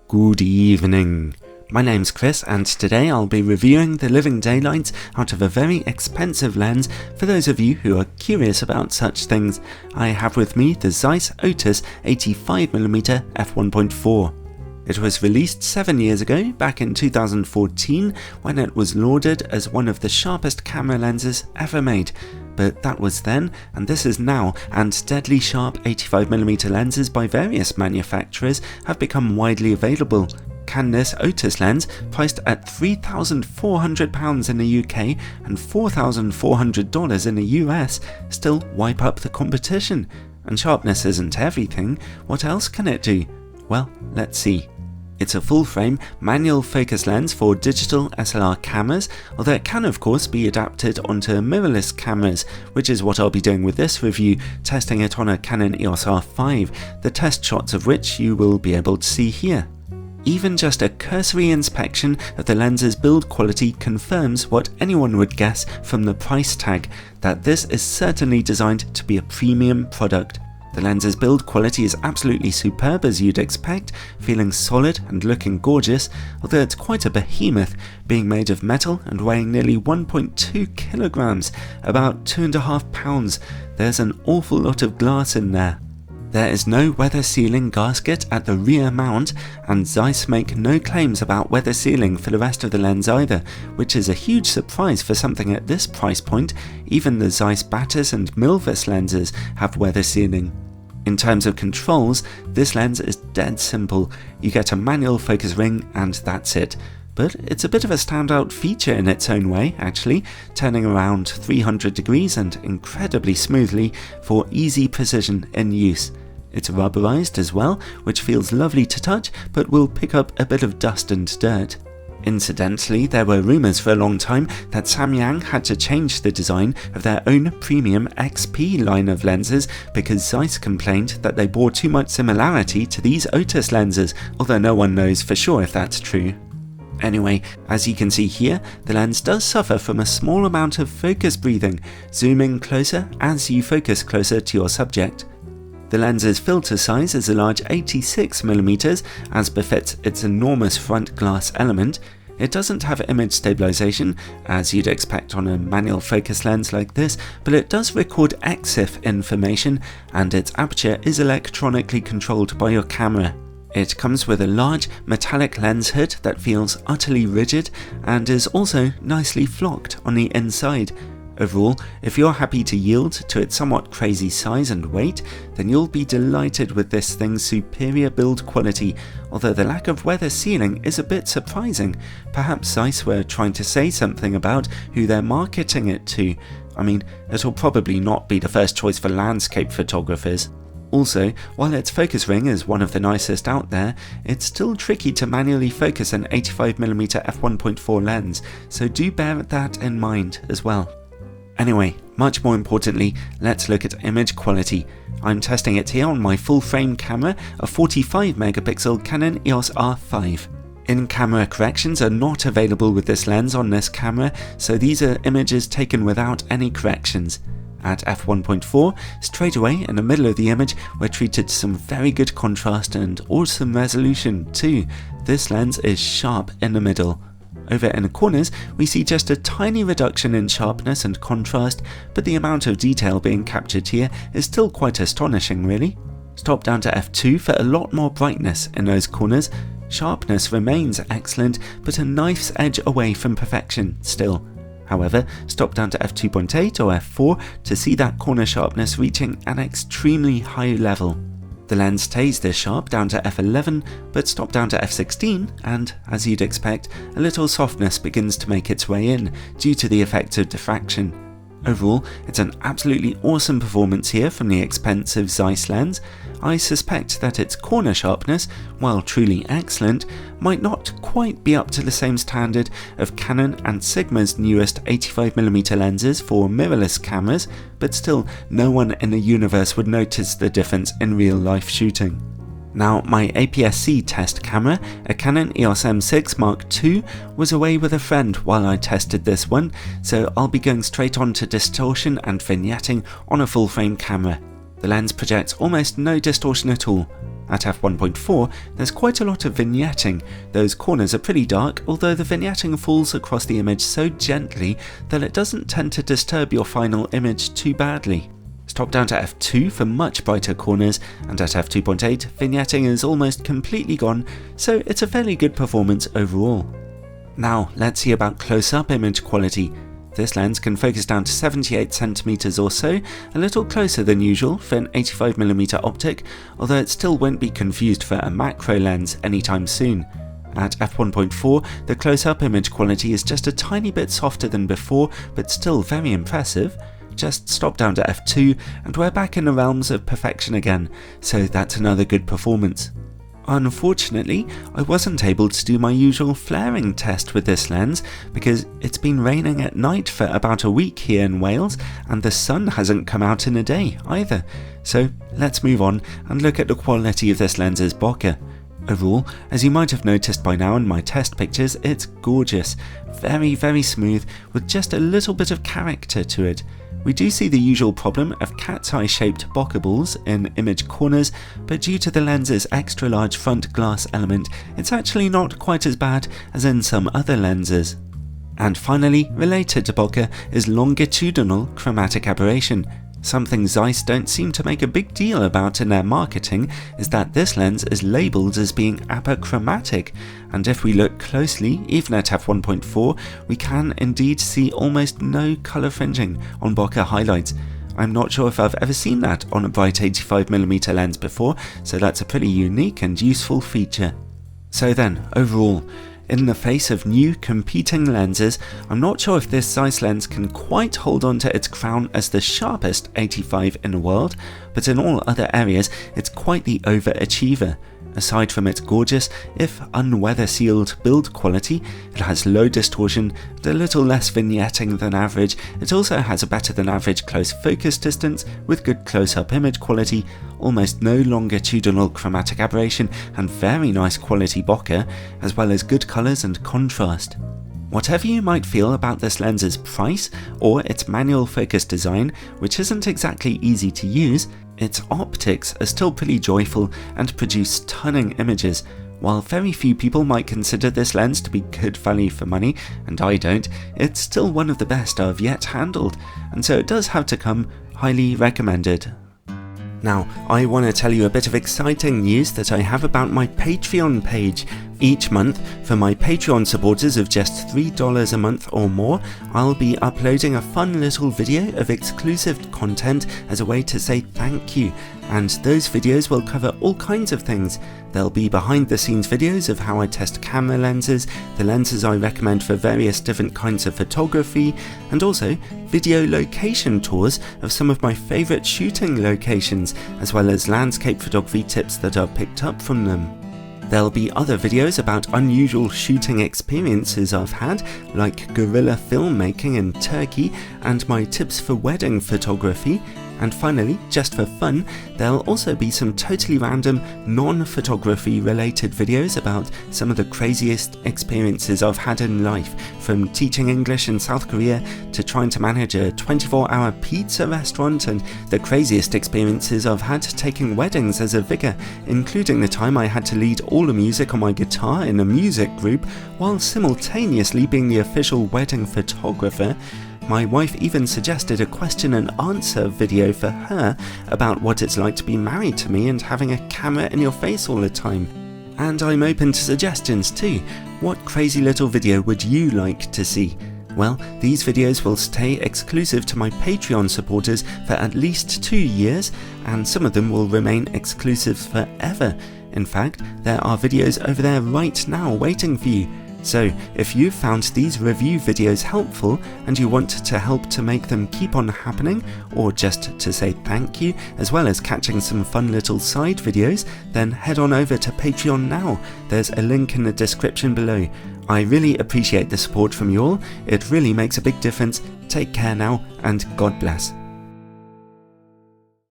Good evening. My name's Chris and today I'll be reviewing the living daylights out of a very expensive lens for those of you who are curious about such things. I have with me the Zeiss Otus 85mm f1.4. It was released 7 years ago, back in 2014, when it was lauded as one of the sharpest camera lenses ever made. But that was then, and this is now, and deadly sharp 85mm lenses by various manufacturers have become widely available. Can this Otus lens, priced at £3,400 in the UK and $4,400 in the US, still wipe up the competition? And sharpness isn't everything, what else can it do? Well, let's see. It's a full-frame manual focus lens for digital SLR cameras, although it can of course be adapted onto mirrorless cameras, which is what I'll be doing with this review, testing it on a Canon EOS R5, the test shots of which you will be able to see here. Even just a cursory inspection of the lens's build quality confirms what anyone would guess from the price tag, that this is certainly designed to be a premium product. The lens's build quality is absolutely superb as you'd expect, feeling solid and looking gorgeous, although it's quite a behemoth, being made of metal and weighing nearly 1.2 kilograms, about 2.5 pounds. There's an awful lot of glass in there. There is no weather sealing gasket at the rear mount, and Zeiss make no claims about weather sealing for the rest of the lens either, which is a huge surprise for something at this price point. Even the Zeiss Batis and Milvus lenses have weather sealing. In terms of controls, this lens is dead simple. You get a manual focus ring and that's it. But it's a bit of a standout feature in its own way, actually, turning around 300 degrees and incredibly smoothly for easy precision in use. It's rubberized as well, which feels lovely to touch, but will pick up a bit of dust and dirt. Incidentally, there were rumours for a long time that Samyang had to change the design of their own premium XP line of lenses because Zeiss complained that they bore too much similarity to these Otus lenses, although no one knows for sure if that's true. Anyway, as you can see here, the lens does suffer from a small amount of focus breathing, zooming closer as you focus closer to your subject. The lens's filter size is a large 86mm, as befits its enormous front glass element. It doesn't have image stabilization, as you'd expect on a manual focus lens like this, but it does record EXIF information, and its aperture is electronically controlled by your camera. It comes with a large metallic lens hood that feels utterly rigid and is also nicely flocked on the inside. Overall, if you're happy to yield to its somewhat crazy size and weight, then you'll be delighted with this thing's superior build quality, although the lack of weather sealing is a bit surprising. Perhaps Zeiss were trying to say something about who they're marketing it to. I mean, it'll probably not be the first choice for landscape photographers. Also, while its focus ring is one of the nicest out there, it's still tricky to manually focus an 85mm f1.4 lens, so do bear that in mind as well. Anyway, much more importantly, let's look at image quality. I'm testing it here on my full frame camera, a 45MP Canon EOS R5. In-camera corrections are not available with this lens on this camera, so these are images taken without any corrections. At f1.4, straight away in the middle of the image, we're treated to some very good contrast and awesome resolution too. This lens is sharp in the middle. Over in the corners, we see just a tiny reduction in sharpness and contrast, but the amount of detail being captured here is still quite astonishing really. Stop down to f2 for a lot more brightness in those corners. Sharpness remains excellent, but a knife's edge away from perfection still. However, stop down to f2.8 or f4 to see that corner sharpness reaching an extremely high level. The lens stays this sharp down to f11, but stop down to f16 and, as you'd expect, a little softness begins to make its way in due to the effect of diffraction. Overall, it's an absolutely awesome performance here from the expensive Zeiss lens. I suspect that its corner sharpness, while truly excellent, might not quite be up to the same standard of Canon and Sigma's newest 85mm lenses for mirrorless cameras, but still no one in the universe would notice the difference in real life shooting. Now, my APS-C test camera, a Canon EOS M6 Mark II, was away with a friend while I tested this one, so I'll be going straight on to distortion and vignetting on a full frame camera. The lens projects almost no distortion at all. At f1.4, there's quite a lot of vignetting. Those corners are pretty dark, although the vignetting falls across the image so gently that it doesn't tend to disturb your final image too badly. Stop down to f2 for much brighter corners, and at f2.8, vignetting is almost completely gone, so it's a fairly good performance overall. Now, let's see about close-up image quality. This lens can focus down to 78cm or so, a little closer than usual for an 85mm optic, although it still won't be confused for a macro lens anytime soon. At f1.4, the close-up image quality is just a tiny bit softer than before, but still very impressive. Just stop down to f2 and we're back in the realms of perfection again, so that's another good performance. Unfortunately, I wasn't able to do my usual flaring test with this lens because it's been raining at night for about a week here in Wales and the sun hasn't come out in a day either. So let's move on and look at the quality of this lens's bokeh. Overall, as you might have noticed by now in my test pictures, it's gorgeous, very smooth with just a little bit of character to it. We do see the usual problem of cat's eye shaped bokeh balls in image corners, but due to the lens's extra large front glass element, it's actually not quite as bad as in some other lenses. And finally, related to bokeh is longitudinal chromatic aberration. Something Zeiss don't seem to make a big deal about in their marketing is that this lens is labelled as being apochromatic, and if we look closely, even at f1.4, we can indeed see almost no colour fringing on bokeh highlights. I'm not sure if I've ever seen that on a bright 85mm lens before, so that's a pretty unique and useful feature. So then, overall, in the face of new competing lenses, I'm not sure if this Zeiss lens can quite hold on to its crown as the sharpest 85 in the world, but in all other areas it's quite the overachiever. Aside from its gorgeous, if unweather-sealed build quality, it has low distortion, and a little less vignetting than average. It also has a better than average close focus distance with good close-up image quality, almost no longitudinal chromatic aberration, and very nice quality bokeh, as well as good colours and contrast. Whatever you might feel about this lens's price or its manual focus design, which isn't exactly easy to use, its optics are still pretty joyful and produce stunning images. While very few people might consider this lens to be good value for money, and I don't, it's still one of the best I've yet handled, and so it does have to come highly recommended. Now, I want to tell you a bit of exciting news that I have about my Patreon page. Each month, for my Patreon supporters of just $3 a month or more, I'll be uploading a fun little video of exclusive content as a way to say thank you, and those videos will cover all kinds of things. There'll be behind the scenes videos of how I test camera lenses, the lenses I recommend for various different kinds of photography, and also video location tours of some of my favourite shooting locations, as well as landscape photography tips that I've picked up from them. There'll be other videos about unusual shooting experiences I've had, like guerrilla filmmaking in Turkey and my tips for wedding photography. And finally, just for fun, there'll also be some totally random, non-photography related videos about some of the craziest experiences I've had in life, from teaching English in South Korea to trying to manage a 24-hour pizza restaurant, and the craziest experiences I've had taking weddings as a vicar, including the time I had to lead all the music on my guitar in a music group while simultaneously being the official wedding photographer. My wife even suggested a question and answer video for her about what it's like to be married to me and having a camera in your face all the time. And I'm open to suggestions too. What crazy little video would you like to see? Well, these videos will stay exclusive to my Patreon supporters for at least 2 years, and some of them will remain exclusive forever. In fact, there are videos over there right now waiting for you. So, if you've found these review videos helpful and you want to help to make them keep on happening, or just to say thank you, as well as catching some fun little side videos, then head on over to Patreon now. There's a link in the description below. I really appreciate the support from you all. It really makes a big difference. Take care now, and God bless.